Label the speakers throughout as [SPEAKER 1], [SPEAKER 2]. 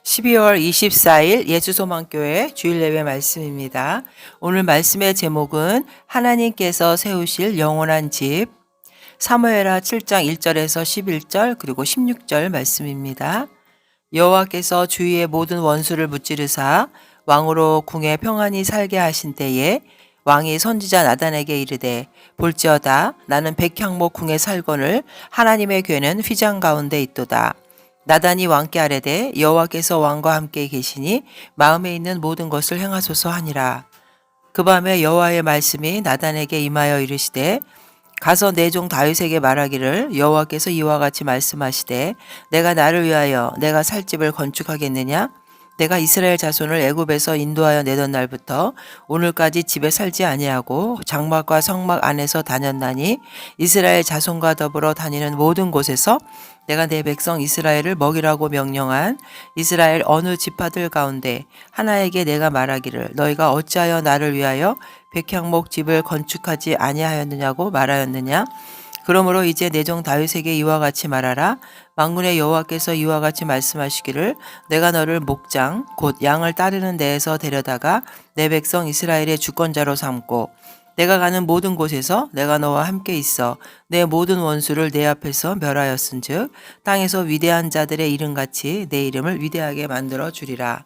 [SPEAKER 1] 12월 24일 예수소망교회 주일예배 말씀입니다. 오늘 말씀의 제목은 하나님께서 세우실 영원한 집, 사무엘하 7장 1절에서 11절 그리고 16절 말씀입니다. 여호와께서 주위의 모든 원수를 무찌르사 왕으로 궁에 평안히 살게 하신 때에 왕이 선지자 나단에게 이르되 볼지어다 나는 백향목 궁에 살거늘 하나님의 궤는 휘장 가운데 있도다. 나단이 왕께 아뢰되 여호와께서 왕과 함께 계시니 마음에 있는 모든 것을 행하소서 하니라. 그 밤에 여호와의 말씀이 나단에게 임하여 이르시되 가서 내 종 다윗에게 말하기를 여호와께서 이와 같이 말씀하시되 내가 나를 위하여 내가 살 집을 건축하겠느냐? 내가 이스라엘 자손을 애굽에서 인도하여 내던 날부터 오늘까지 집에 살지 아니하고 장막과 성막 안에서 다녔나니 이스라엘 자손과 더불어 다니는 모든 곳에서 내가 내 백성 이스라엘을 먹이라고 명령한 이스라엘 어느 지파들 가운데 하나에게 내가 말하기를 너희가 어찌하여 나를 위하여 백향목 집을 건축하지 아니하였느냐고 말하였느냐? 그러므로 이제 내 종 다윗에게 이와 같이 말하라. 만군의 여호와께서 이와 같이 말씀하시기를 내가 너를 목장 곧 양을 따르는 데에서 데려다가 내 백성 이스라엘의 주권자로 삼고 내가 가는 모든 곳에서 내가 너와 함께 있어 내 모든 원수를 내 앞에서 멸하였은즉 땅에서 위대한 자들의 이름같이 내 이름을 위대하게 만들어 주리라.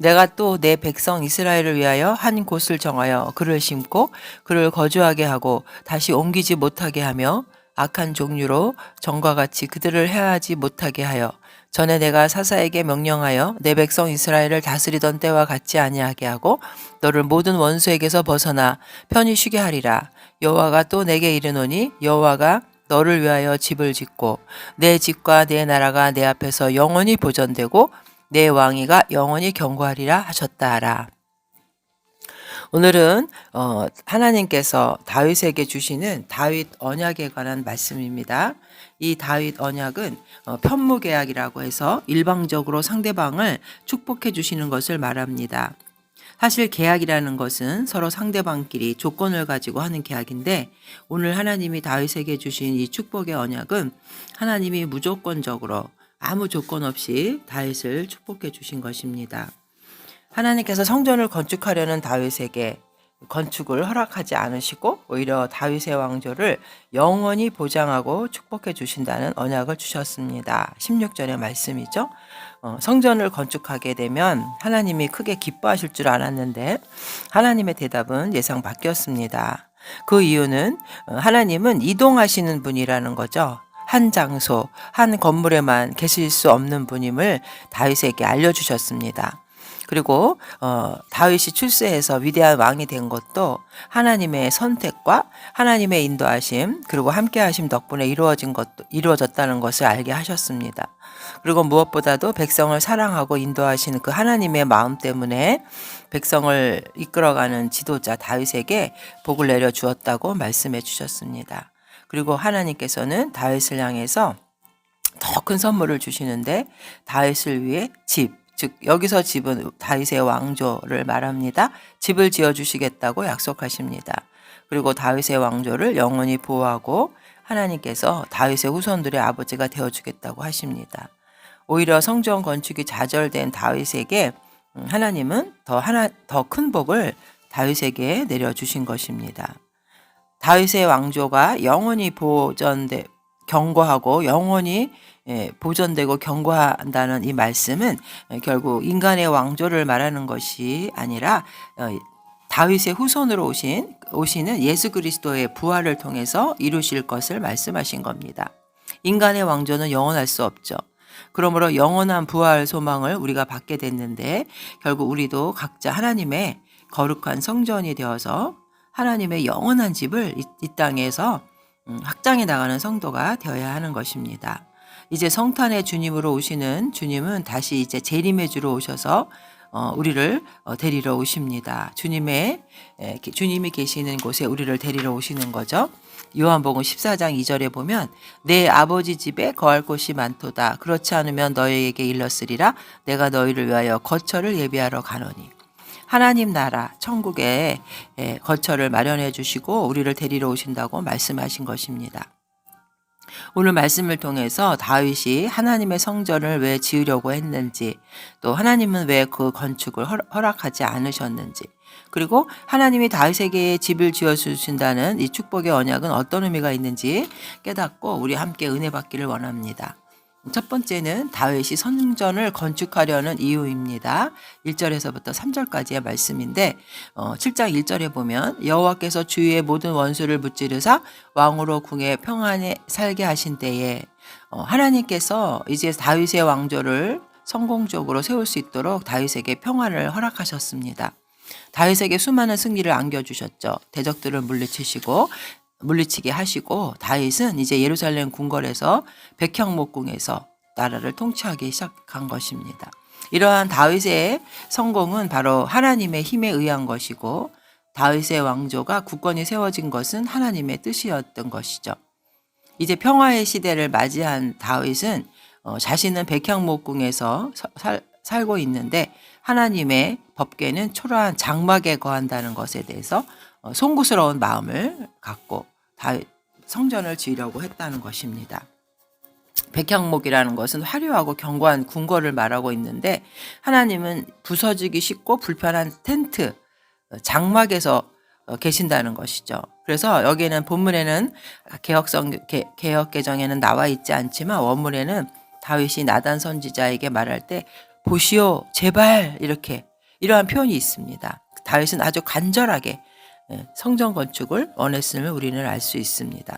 [SPEAKER 1] 내가 또 내 백성 이스라엘을 위하여 한 곳을 정하여 그를 심고 그를 거주하게 하고 다시 옮기지 못하게 하며 악한 종류로 전과 같이 그들을 해하지 못하게 하여 전에 내가 사사에게 명령하여 내 백성 이스라엘을 다스리던 때와 같지 아니하게 하고 너를 모든 원수에게서 벗어나 편히 쉬게 하리라. 여호와가 또 내게 이르노니 여호와가 너를 위하여 집을 짓고 내 집과 내 나라가 내 앞에서 영원히 보존되고 내 왕위가 영원히 견고하리라 하셨다 하라. 오늘은 하나님께서 다윗에게 주시는 다윗 언약에 관한 말씀입니다. 이 다윗 언약은 편무계약이라고 해서 일방적으로 상대방을 축복해 주시는 것을 말합니다. 사실 계약이라는 것은 서로 상대방끼리 조건을 가지고 하는 계약인데 오늘 하나님이 다윗에게 주신 이 축복의 언약은 하나님이 무조건적으로 아무 조건 없이 다윗을 축복해 주신 것입니다. 하나님께서 성전을 건축하려는 다윗에게 건축을 허락하지 않으시고 오히려 다윗의 왕조를 영원히 보장하고 축복해 주신다는 언약을 주셨습니다. 16절의 말씀이죠. 성전을 건축하게 되면 하나님이 크게 기뻐하실 줄 알았는데 하나님의 대답은 예상 바뀌었습니다. 그 이유는 하나님은 이동하시는 분이라는 거죠. 한 장소, 한 건물에만 계실 수 없는 분임을 다윗에게 알려주셨습니다. 그리고 다윗이 출세해서 위대한 왕이 된 것도 하나님의 선택과 하나님의 인도하심 그리고 함께하심 덕분에 이루어졌다는 것을 알게 하셨습니다. 그리고 무엇보다도 백성을 사랑하고 인도하시는 그 하나님의 마음 때문에 백성을 이끌어가는 지도자 다윗에게 복을 내려 주었다고 말씀해 주셨습니다. 그리고 하나님께서는 다윗을 향해서 더 큰 선물을 주시는데 다윗을 위해 집, 즉 여기서 집은 다윗의 왕조를 말합니다. 집을 지어주시겠다고 약속하십니다. 그리고 다윗의 왕조를 영원히 보호하고 하나님께서 다윗의 후손들의 아버지가 되어주겠다고 하십니다. 오히려 성전 건축이 좌절된 다윗에게 하나님은 더 큰 복을 다윗에게 내려주신 것입니다. 다윗의 왕조가 영원히 견고하고 영원히 보존되고 견고한다는 이 말씀은 결국 인간의 왕조를 말하는 것이 아니라 다윗의 후손으로 오시는 예수 그리스도의 부활을 통해서 이루실 것을 말씀하신 겁니다. 인간의 왕조는 영원할 수 없죠. 그러므로 영원한 부활 소망을 우리가 받게 됐는데 결국 우리도 각자 하나님의 거룩한 성전이 되어서 하나님의 영원한 집을 이 땅에서 확장해 나가는 성도가 되어야 하는 것입니다. 이제 성탄의 주님으로 오시는 주님은 다시 이제 재림의 주로 오셔서 우리를 데리러 오십니다. 주님이 계시는 곳에 우리를 데리러 오시는 거죠. 요한복음 14장 2절에 보면 내 아버지 집에 거할 곳이 많도다. 그렇지 않으면 너희에게 일렀으리라. 내가 너희를 위하여 거처를 예비하러 가노니. 하나님 나라 천국에 거처를 마련해 주시고 우리를 데리러 오신다고 말씀하신 것입니다. 오늘 말씀을 통해서 다윗이 하나님의 성전을 왜 지으려고 했는지, 또 하나님은 왜 그 건축을 허락하지 않으셨는지, 그리고 하나님이 다윗에게 집을 지어주신다는 이 축복의 언약은 어떤 의미가 있는지 깨닫고 우리 함께 은혜 받기를 원합니다. 첫 번째는 다윗이 성전을 건축하려는 이유입니다. 1절에서부터 3절까지의 말씀인데 7장 1절에 보면 여호와께서 주위의 모든 원수를 무찌르사 왕으로 궁에 평안에 살게 하신 때에 하나님께서 이제 다윗의 왕조를 성공적으로 세울 수 있도록 다윗에게 평안을 허락하셨습니다. 다윗에게 수많은 승리를 안겨주셨죠. 대적들을 물리치게 하시고 다윗은 이제 예루살렘 궁궐에서 백향목궁에서 나라를 통치하기 시작한 것입니다. 이러한 다윗의 성공은 바로 하나님의 힘에 의한 것이고 다윗의 왕조가 굳건히 세워진 것은 하나님의 뜻이었던 것이죠. 이제 평화의 시대를 맞이한 다윗은 자신은 백향목궁에서 살고 있는데 하나님의 법궤는 초라한 장막에 거한다는 것에 대해서 송구스러운 마음을 갖고 다윗 성전을 지으려고 했다는 것입니다. 백향목이라는 것은 화려하고 견고한 궁궐을 말하고 있는데 하나님은 부서지기 쉽고 불편한 텐트, 장막에서 계신다는 것이죠. 그래서 여기에는 본문에는 개역개정에는 나와 있지 않지만 원문에는 다윗이 나단 선지자에게 말할 때 보시오 제발 이러한 표현이 있습니다. 다윗은 아주 간절하게 성전 건축을 원했음을 우리는 알 수 있습니다.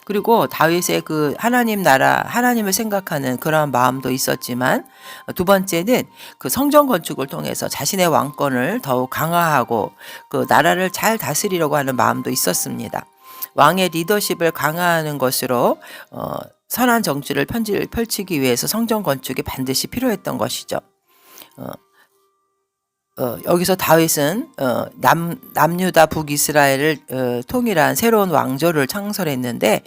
[SPEAKER 1] 그리고 다윗의 그 하나님 나라, 하나님을 생각하는 그러한 마음도 있었지만 두 번째는 그 성전 건축을 통해서 자신의 왕권을 더욱 강화하고 그 나라를 잘 다스리려고 하는 마음도 있었습니다. 왕의 리더십을 강화하는 것으로 선한 정치를 펼치기 위해서 성전 건축이 반드시 필요했던 것이죠. 여기서 다윗은 남유다 북이스라엘을 통일한 새로운 왕조를 창설했는데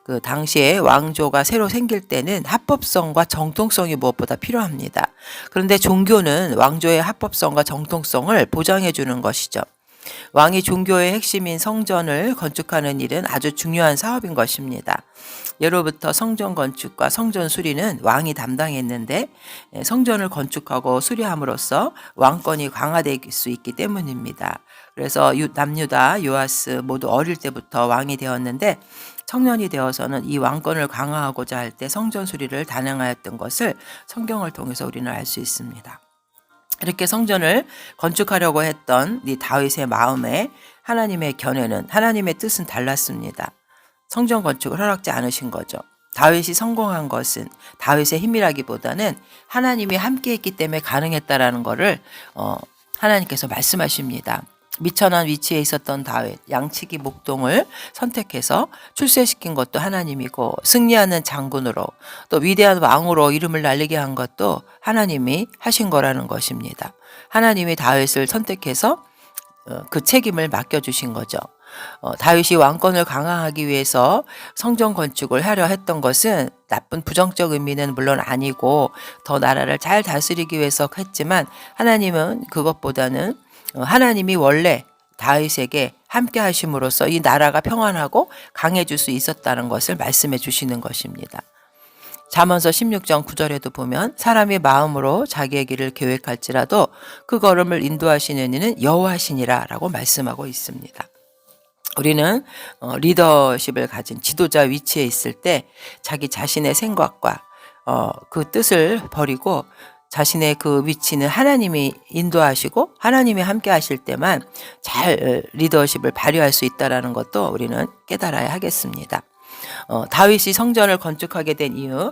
[SPEAKER 1] 그 당시에 왕조가 새로 생길 때는 합법성과 정통성이 무엇보다 필요합니다. 그런데 종교는 왕조의 합법성과 정통성을 보장해 주는 것이죠. 왕이 종교의 핵심인 성전을 건축하는 일은 아주 중요한 사업인 것입니다. 예로부터 성전 건축과 성전 수리는 왕이 담당했는데 성전을 건축하고 수리함으로써 왕권이 강화될 수 있기 때문입니다. 그래서 남유다, 요아스 모두 어릴 때부터 왕이 되었는데 청년이 되어서는 이 왕권을 강화하고자 할 때 성전 수리를 단행하였던 것을 성경을 통해서 우리는 알 수 있습니다. 이렇게 성전을 건축하려고 했던 이 다윗의 마음에 하나님의 견해는, 하나님의 뜻은 달랐습니다. 성전 건축을 허락지 않으신 거죠. 다윗이 성공한 것은 다윗의 힘이라기보다는 하나님이 함께했기 때문에 가능했다라는 것을 하나님께서 말씀하십니다. 미천한 위치에 있었던 다윗, 양치기 목동을 선택해서 출세시킨 것도 하나님이고 승리하는 장군으로 또 위대한 왕으로 이름을 날리게 한 것도 하나님이 하신 거라는 것입니다. 하나님이 다윗을 선택해서 그 책임을 맡겨주신 거죠. 다윗이 왕권을 강화하기 위해서 성전 건축을 하려 했던 것은 나쁜 부정적 의미는 물론 아니고 더 나라를 잘 다스리기 위해서 했지만 하나님은 그것보다는 하나님이 원래 다윗에게 함께 하심으로써 이 나라가 평안하고 강해질 수 있었다는 것을 말씀해 주시는 것입니다. 잠언서 16장 9절에도 보면 사람이 마음으로 자기의 길을 계획할지라도 그 걸음을 인도하시는 이는 여호와시니라 라고 말씀하고 있습니다. 우리는 리더십을 가진 지도자 위치에 있을 때 자기 자신의 생각과 그 뜻을 버리고 자신의 그 위치는 하나님이 인도하시고 하나님이 함께 하실 때만 잘 리더십을 발휘할 수 있다는 것도 우리는 깨달아야 하겠습니다. 다윗이 성전을 건축하게 된 이유,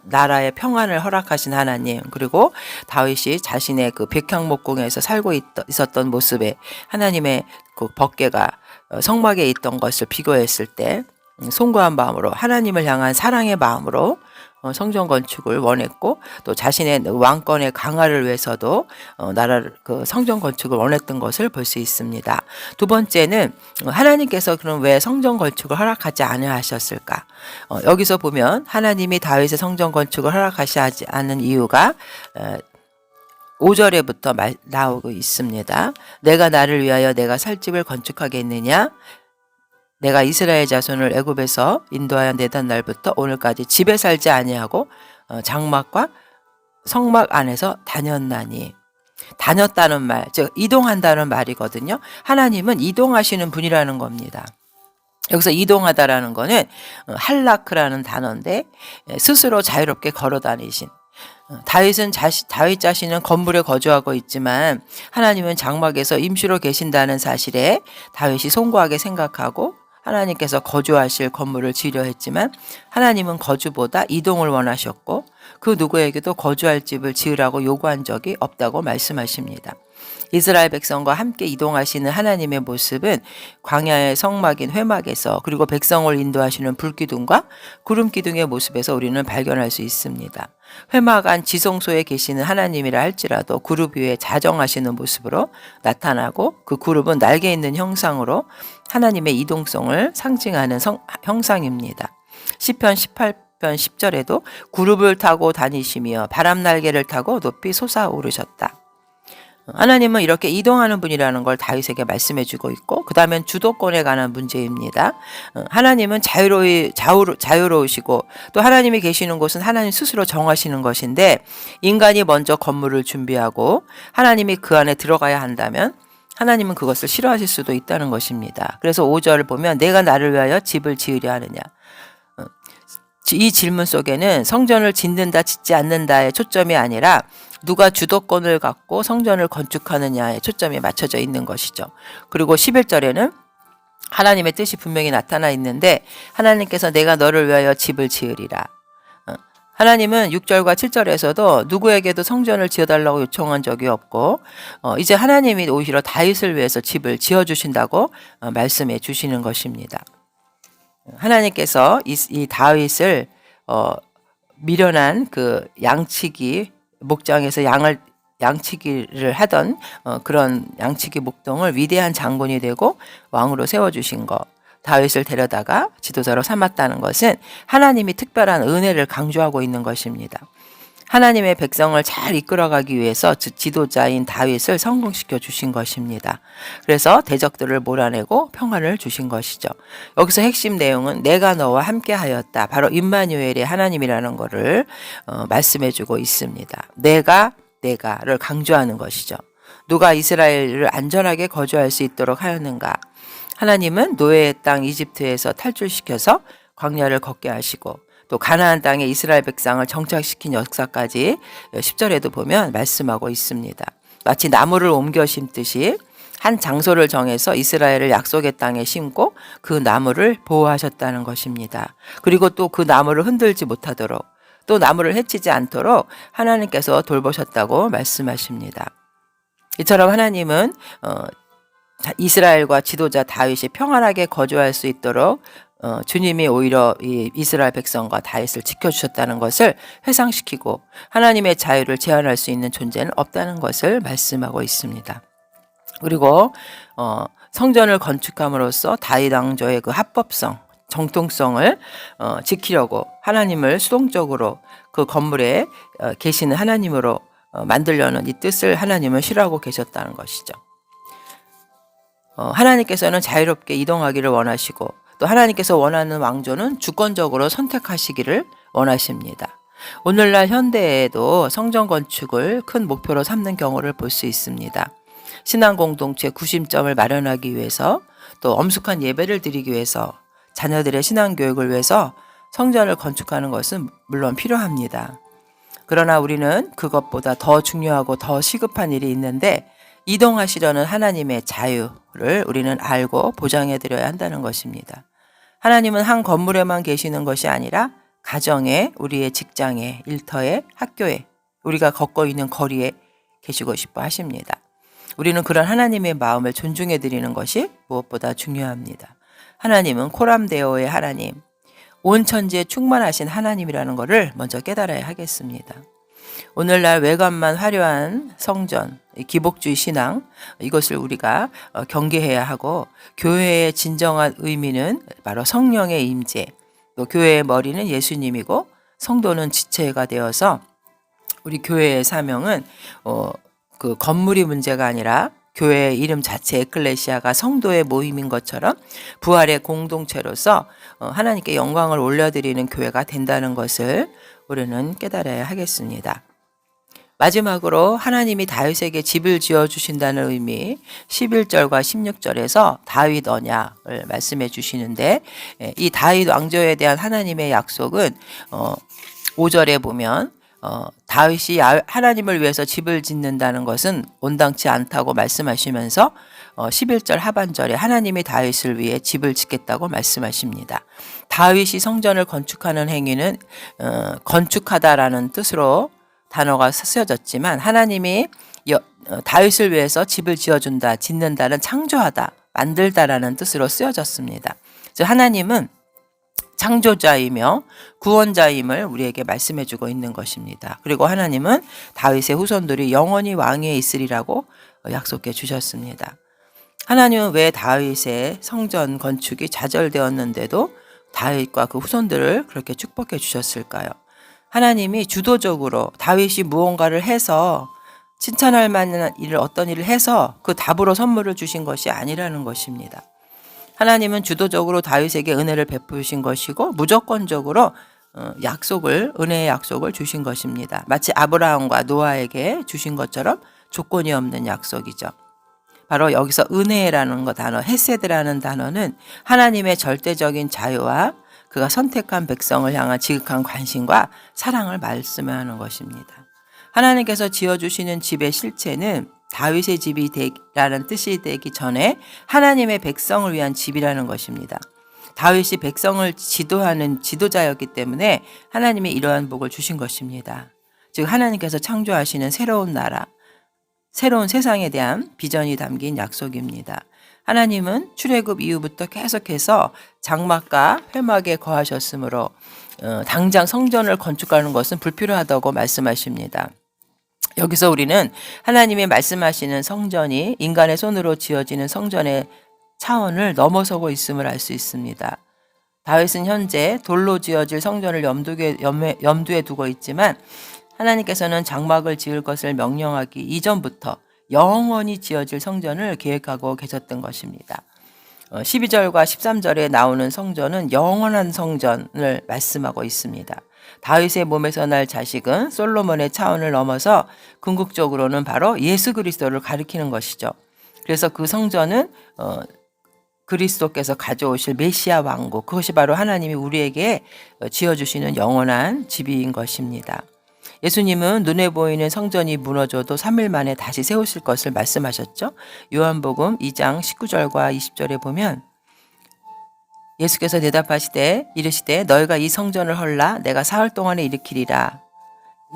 [SPEAKER 1] 나라의 평안을 허락하신 하나님, 그리고 다윗이 자신의 그 백향목궁에서 살고 있었던 모습에 하나님의 그 법궤가 성막에 있던 것을 비교했을 때 송구한 마음으로 하나님을 향한 사랑의 마음으로 성전 건축을 원했고 또 자신의 왕권의 강화를 위해서도 나라를 그 성전 건축을 원했던 것을 볼 수 있습니다. 두 번째는 하나님께서 그럼 왜 성전 건축을 허락하지 않으셨을까? 여기서 보면 하나님이 다윗의 성전 건축을 허락하지 않은 이유가 5절에부터 나오고 있습니다. 내가 나를 위하여 내가 살 집을 건축하겠느냐? 내가 이스라엘 자손을 애굽에서 인도하여 내던 날부터 오늘까지 집에 살지 아니하고 장막과 성막 안에서 다녔나니. 다녔다는 말, 즉 이동한다는 말이거든요. 하나님은 이동하시는 분이라는 겁니다. 여기서 이동하다라는 거는 할라크라는 단어인데 스스로 자유롭게 걸어 다니신. 다윗 자신은 건물에 거주하고 있지만 하나님은 장막에서 임시로 계신다는 사실에 다윗이 송구하게 생각하고 하나님께서 거주하실 건물을 지으려 했지만 하나님은 거주보다 이동을 원하셨고 그 누구에게도 거주할 집을 지으라고 요구한 적이 없다고 말씀하십니다. 이스라엘 백성과 함께 이동하시는 하나님의 모습은 광야의 성막인 회막에서 그리고 백성을 인도하시는 불기둥과 구름기둥의 모습에서 우리는 발견할 수 있습니다. 회막 안 지성소에 계시는 하나님이라 할지라도 그룹 위에 자정하시는 모습으로 나타나고 그 그룹은 날개 있는 형상으로 하나님의 이동성을 상징하는 형상입니다. 시편 18편 10절에도 그룹을 타고 다니시며 바람 날개를 타고 높이 솟아오르셨다. 하나님은 이렇게 이동하는 분이라는 걸 다윗에게 말씀해 주고 있고 그 다음엔 주도권에 관한 문제입니다. 하나님은 자유로우시고 또 하나님이 계시는 곳은 하나님 스스로 정하시는 것인데 인간이 먼저 건물을 준비하고 하나님이 그 안에 들어가야 한다면 하나님은 그것을 싫어하실 수도 있다는 것입니다. 그래서 5절을 보면 내가 나를 위하여 집을 지으려 하느냐. 이 질문 속에는 성전을 짓는다 짓지 않는다의 초점이 아니라 누가 주도권을 갖고 성전을 건축하느냐에 초점이 맞춰져 있는 것이죠. 그리고 11절에는 하나님의 뜻이 분명히 나타나 있는데 하나님께서 내가 너를 위하여 집을 지으리라. 하나님은 6절과 7절에서도 누구에게도 성전을 지어달라고 요청한 적이 없고 이제 하나님이 오히려 다윗을 위해서 집을 지어주신다고 말씀해 주시는 것입니다. 하나님께서 이 다윗을 미련한 그 양치기 목장에서 양치기를 하던 그런 양치기 목동을 위대한 장군이 되고 왕으로 세워주신 것, 다윗을 데려다가 지도자로 삼았다는 것은 하나님이 특별한 은혜를 강조하고 있는 것입니다. 하나님의 백성을 잘 이끌어가기 위해서 지도자인 다윗을 성공시켜 주신 것입니다. 그래서 대적들을 몰아내고 평안을 주신 것이죠. 여기서 핵심 내용은 내가 너와 함께 하였다. 바로 임마누엘의 하나님이라는 것을 말씀해 주고 있습니다. 내가를 강조하는 것이죠. 누가 이스라엘을 안전하게 거주할 수 있도록 하였는가. 하나님은 노예의 땅 이집트에서 탈출시켜서 광야를 걷게 하시고 또 가나안 땅에 이스라엘 백성을 정착시킨 역사까지 10절에도 보면 말씀하고 있습니다. 마치 나무를 옮겨 심듯이 한 장소를 정해서 이스라엘을 약속의 땅에 심고 그 나무를 보호하셨다는 것입니다. 그리고 또 그 나무를 흔들지 못하도록 또 나무를 해치지 않도록 하나님께서 돌보셨다고 말씀하십니다. 이처럼 하나님은 이스라엘과 지도자 다윗이 평안하게 거주할 수 있도록 주님이 오히려 이 이스라엘 백성과 다윗을 지켜주셨다는 것을 회상시키고 하나님의 자유를 제한할 수 있는 존재는 없다는 것을 말씀하고 있습니다. 그리고 성전을 건축함으로써 다윗 왕조의 그 합법성, 정통성을 지키려고 하나님을 수동적으로 그 건물에 계시는 하나님으로 만들려는 이 뜻을 하나님은 싫어하고 계셨다는 것이죠. 하나님께서는 자유롭게 이동하기를 원하시고 또 하나님께서 원하는 왕조는 주권적으로 선택하시기를 원하십니다. 오늘날 현대에도 성전 건축을 큰 목표로 삼는 경우를 볼 수 있습니다. 신앙 공동체 구심점을 마련하기 위해서 또 엄숙한 예배를 드리기 위해서 자녀들의 신앙 교육을 위해서 성전을 건축하는 것은 물론 필요합니다. 그러나 우리는 그것보다 더 중요하고 더 시급한 일이 있는데 이동하시려는 하나님의 자유를 우리는 알고 보장해 드려야 한다는 것입니다. 하나님은 한 건물에만 계시는 것이 아니라 가정에, 우리의 직장에, 일터에, 학교에, 우리가 걷고 있는 거리에 계시고 싶어 하십니다. 우리는 그런 하나님의 마음을 존중해 드리는 것이 무엇보다 중요합니다. 하나님은 코람데오의 하나님, 온 천지에 충만하신 하나님이라는 것을 먼저 깨달아야 하겠습니다. 오늘날 외관만 화려한 성전, 기복주의 신앙, 이것을 우리가 경계해야 하고 교회의 진정한 의미는 바로 성령의 임재, 또 교회의 머리는 예수님이고 성도는 지체가 되어서 우리 교회의 사명은 그 건물이 문제가 아니라 교회의 이름 자체 에클레시아가 성도의 모임인 것처럼 부활의 공동체로서 하나님께 영광을 올려드리는 교회가 된다는 것을 우리는 깨달아야 하겠습니다. 마지막으로 하나님이 다윗에게 집을 지어주신다는 의미 11절과 16절에서 다윗 언약을 말씀해 주시는데, 이 다윗 왕조에 대한 하나님의 약속은 5절에 보면 다윗이 하나님을 위해서 집을 짓는다는 것은 온당치 않다고 말씀하시면서 11절 하반절에 하나님이 다윗을 위해 집을 짓겠다고 말씀하십니다. 다윗이 성전을 건축하는 행위는 건축하다라는 뜻으로 단어가 쓰여졌지만, 하나님이 다윗을 위해서 집을 지어준다, 짓는다는 창조하다, 만들다라는 뜻으로 쓰여졌습니다. 즉 하나님은 창조자이며 구원자임을 우리에게 말씀해주고 있는 것입니다. 그리고 하나님은 다윗의 후손들이 영원히 왕위에 있으리라고 약속해 주셨습니다. 하나님은 왜 다윗의 성전 건축이 좌절되었는데도 다윗과 그 후손들을 그렇게 축복해 주셨을까요? 하나님이 주도적으로 다윗이 무언가를 해서 칭찬할 만한 일을, 어떤 일을 해서 그 답으로 선물을 주신 것이 아니라는 것입니다. 하나님은 주도적으로 다윗에게 은혜를 베푸신 것이고 무조건적으로 은혜의 약속을 주신 것입니다. 마치 아브라함과 노아에게 주신 것처럼 조건이 없는 약속이죠. 바로 여기서 은혜라는 단어, 헤세드라는 단어는 하나님의 절대적인 자유와 그가 선택한 백성을 향한 지극한 관심과 사랑을 말씀하는 것입니다. 하나님께서 지어주시는 집의 실체는 다윗의 집이라는 뜻이 되기 전에 하나님의 백성을 위한 집이라는 것입니다. 다윗이 백성을 지도하는 지도자였기 때문에 하나님이 이러한 복을 주신 것입니다. 즉 하나님께서 창조하시는 새로운 나라, 새로운 세상에 대한 비전이 담긴 약속입니다. 하나님은 출애굽 이후부터 계속해서 장막과 회막에 거하셨으므로 당장 성전을 건축하는 것은 불필요하다고 말씀하십니다. 여기서 우리는 하나님이 말씀하시는 성전이 인간의 손으로 지어지는 성전의 차원을 넘어서고 있음을 알 수 있습니다. 다윗은 현재 돌로 지어질 성전을 염두에 두고 있지만, 하나님께서는 장막을 지을 것을 명령하기 이전부터 영원히 지어질 성전을 계획하고 계셨던 것입니다. 12절과 13절에 나오는 성전은 영원한 성전을 말씀하고 있습니다. 다윗의 몸에서 날 자식은 솔로몬의 차원을 넘어서 궁극적으로는 바로 예수 그리스도를 가리키는 것이죠. 그래서 그 성전은 그리스도께서 가져오실 메시아 왕국, 그것이 바로 하나님이 우리에게 지어주시는 영원한 집인 것입니다. 예수님은 눈에 보이는 성전이 무너져도 3일 만에 다시 세우실 것을 말씀하셨죠. 요한복음 2장 19절과 20절에 보면 예수께서 대답하시되 이르시되 너희가 이 성전을 헐라 내가 사흘 동안에 일으키리라.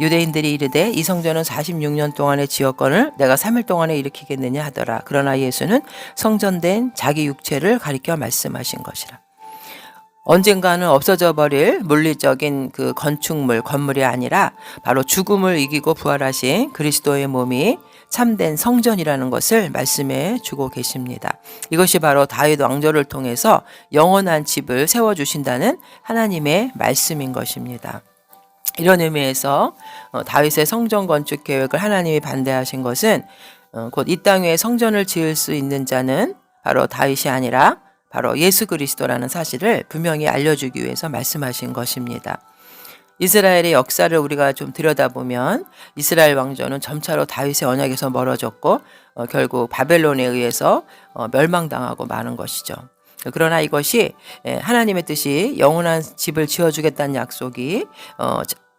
[SPEAKER 1] 유대인들이 이르되 이 성전은 46년 동안에 지었거늘 내가 3일 동안에 일으키겠느냐 하더라. 그러나 예수는 성전된 자기 육체를 가리켜 말씀하신 것이라. 언젠가는 없어져 버릴 물리적인 그 건물이 아니라 바로 죽음을 이기고 부활하신 그리스도의 몸이 참된 성전이라는 것을 말씀해 주고 계십니다. 이것이 바로 다윗 왕조를 통해서 영원한 집을 세워주신다는 하나님의 말씀인 것입니다. 이런 의미에서 다윗의 성전 건축 계획을 하나님이 반대하신 것은 곧 이 땅 위에 성전을 지을 수 있는 자는 바로 다윗이 아니라 바로 예수 그리스도라는 사실을 분명히 알려주기 위해서 말씀하신 것입니다. 이스라엘의 역사를 우리가 좀 들여다보면 이스라엘 왕조는 점차로 다윗의 언약에서 멀어졌고 결국 바벨론에 의해서 멸망당하고 마는 것이죠. 그러나 이것이 하나님의 뜻이 영원한 집을 지어주겠다는 약속이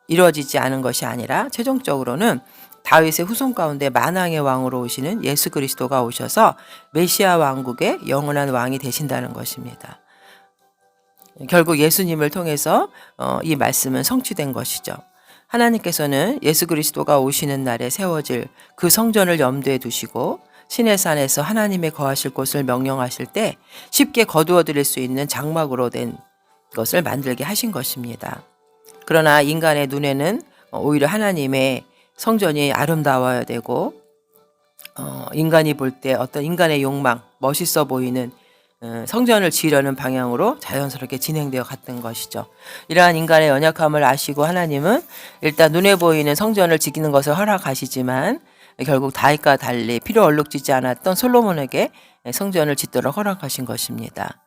[SPEAKER 1] 이루어지지 않은 것이 아니라 최종적으로는 다윗의 후손 가운데 만왕의 왕으로 오시는 예수 그리스도가 오셔서 메시아 왕국의 영원한 왕이 되신다는 것입니다. 결국 예수님을 통해서 이 말씀은 성취된 것이죠. 하나님께서는 예수 그리스도가 오시는 날에 세워질 그 성전을 염두에 두시고 신의 산에서 하나님의 거하실 곳을 명령하실 때 쉽게 거두어 드릴 수 있는 장막으로 된 것을 만들게 하신 것입니다. 그러나 인간의 눈에는 오히려 하나님의 성전이 아름다워야 되고 인간이 볼 때 어떤 인간의 욕망, 멋있어 보이는 성전을 지으려는 방향으로 자연스럽게 진행되어 갔던 것이죠. 이러한 인간의 연약함을 아시고 하나님은 일단 눈에 보이는 성전을 지키는 것을 허락하시지만 결국 다윗과 달리 피로 얼룩지지 않았던 솔로몬에게 성전을 짓도록 허락하신 것입니다.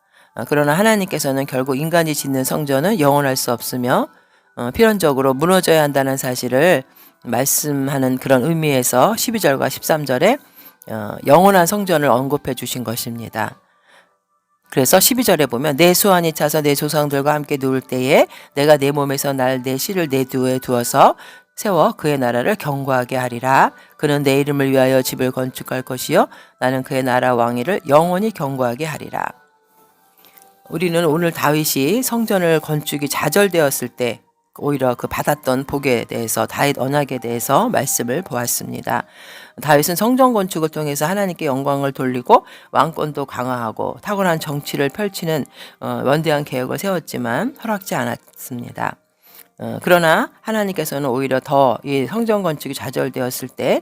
[SPEAKER 1] 그러나 하나님께서는 결국 인간이 짓는 성전은 영원할 수 없으며 필연적으로 무너져야 한다는 사실을 말씀하는 그런 의미에서 12절과 13절에 영원한 성전을 언급해 주신 것입니다. 그래서 12절에 보면 내 수완이 차서 내 조상들과 함께 누울 때에 내가 내 몸에서 날 내 씨를 내 뒤에 두어서 세워 그의 나라를 견고하게 하리라. 그는 내 이름을 위하여 집을 건축할 것이요 나는 그의 나라 왕위를 영원히 견고하게 하리라. 우리는 오늘 다윗이 성전을 건축이 좌절되었을 때 오히려 그 받았던 복에 대해서 다윗 언약에 대해서 말씀을 보았습니다. 다윗은 성전 건축을 통해서 하나님께 영광을 돌리고 왕권도 강화하고 탁월한 정치를 펼치는 원대한 계획을 세웠지만 허락지 않았습니다. 그러나 하나님께서는 오히려 더 이 성전 건축이 좌절되었을 때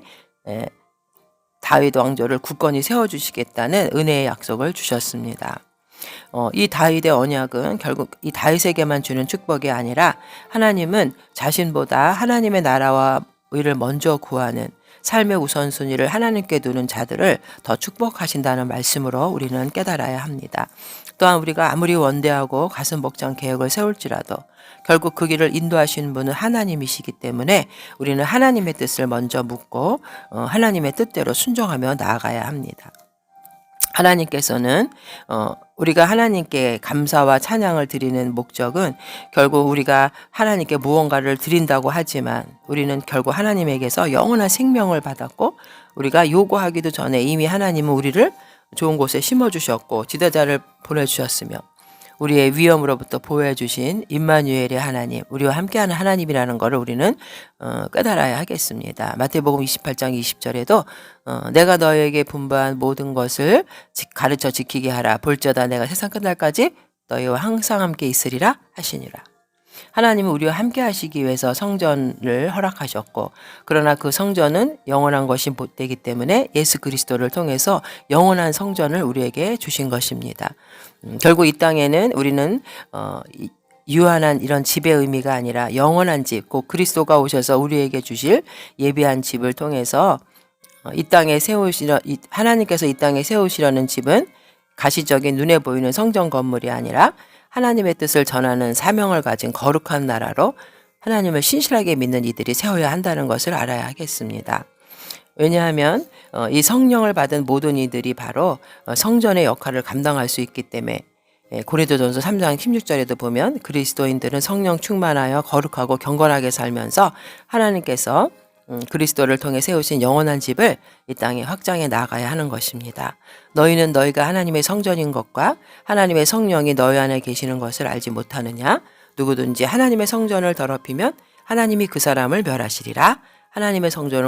[SPEAKER 1] 다윗 왕조를 굳건히 세워주시겠다는 은혜의 약속을 주셨습니다. 이 다윗의 언약은 결국 이 다윗에게만 주는 축복이 아니라 하나님은 자신보다 하나님의 나라와 의를 먼저 구하는 삶의 우선순위를 하나님께 두는 자들을 더 축복하신다는 말씀으로 우리는 깨달아야 합니다. 또한 우리가 아무리 원대하고 가슴 벅찬 계획을 세울지라도 결국 그 길을 인도하시는 분은 하나님이시기 때문에 우리는 하나님의 뜻을 먼저 묻고 하나님의 뜻대로 순종하며 나아가야 합니다. 하나님께서는 우리가 하나님께 감사와 찬양을 드리는 목적은 결국 우리가 하나님께 무언가를 드린다고 하지만 우리는 결국 하나님에게서 영원한 생명을 받았고 우리가 요구하기도 전에 이미 하나님은 우리를 좋은 곳에 심어주셨고 지도자를 보내주셨으며 우리의 위험으로부터 보호해 주신 임마누엘의 하나님, 우리와 함께하는 하나님이라는 것을 우리는 깨달아야 하겠습니다. 마태복음 28장 20절에도 내가 너희에게 분부한 모든 것을 가르쳐 지키게 하라. 볼지어다 내가 세상 끝날까지 너희와 항상 함께 있으리라 하시니라. 하나님은 우리와 함께 하시기 위해서 성전을 허락하셨고 그러나 그 성전은 영원한 것이 되기 때문에 예수 그리스도를 통해서 영원한 성전을 우리에게 주신 것입니다. 결국 이 땅에는 우리는 유한한 이런 집의 의미가 아니라 영원한 집, 곧 그리스도가 오셔서 우리에게 주실 예비한 집을 통해서 이 땅에 하나님께서 이 땅에 세우시려는 집은 가시적인 눈에 보이는 성전 건물이 아니라 하나님의 뜻을 전하는 사명을 가진 거룩한 나라로 하나님을 신실하게 믿는 이들이 세워야 한다는 것을 알아야 하겠습니다. 왜냐하면 이 성령을 받은 모든 이들이 바로 성전의 역할을 감당할 수 있기 때문에 고린도전서 3장 16절에도 보면 그리스도인들은 성령 충만하여 거룩하고 경건하게 살면서 하나님께서 그리스도를 통해 세우신 영원한 집을 이 땅에 확장해 나가야 하는 것입니다. 너희는 너희가 하나님의 성전인 것과 하나님의 성령이 너희 안에 계시는 것을 알지 못하느냐? 누구든지 하나님의 성전을 더럽히면 하나님이 그 사람을 멸하시리라. 하나님의 성전은